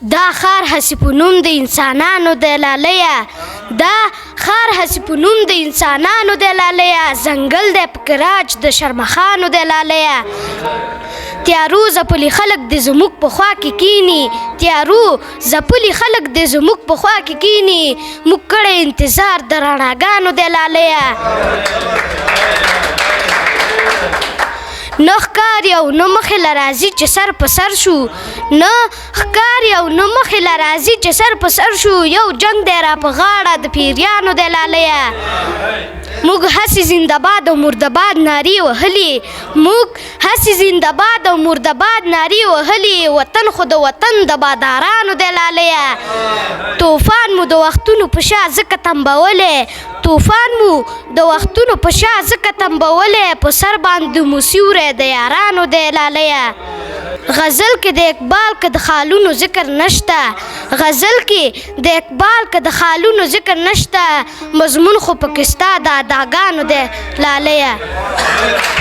دا ښار هسې په نوم د انسانانو دی لالیه دا ښار هسې په نوم د انسانانو دی لالیه ځنګل دی پکې راج د شرمخانو دی لالیه تیارو ځپلي خلک دې زموږ په خوا کې کیني تیارو ځپلي خلک دې زموږ په خوا کې کیني موږ کړی انتظار د رڼاګانو دی لالیه نه ښکار یو نه مخې له راځي چې سر په سر شو نه ښکار یو نه مخې له راځي چې سر په سر شو یو جنګ دی را په غاړه د پیریانو دی لالیه موږ هسې زنده‌باد او مرده‌باد نارې وهلې موږ هسې زنده‌باد او مرده‌باد نارې وهلې وطن خو د وطن د بادارانو دی لالیه طوفان مو د وختونو په شا ځکه تنبولی طوفان مو د وختونو په شا ځکه تنبولی په سر باندې مو سیوری د یارانو دی لالیه غزل کې د اقبال که د خالونو ذکر نشته غزل کې د اقبال که د خالونو ذکر نشته مضمون خو پکې ستا د اداګانو دی لالیه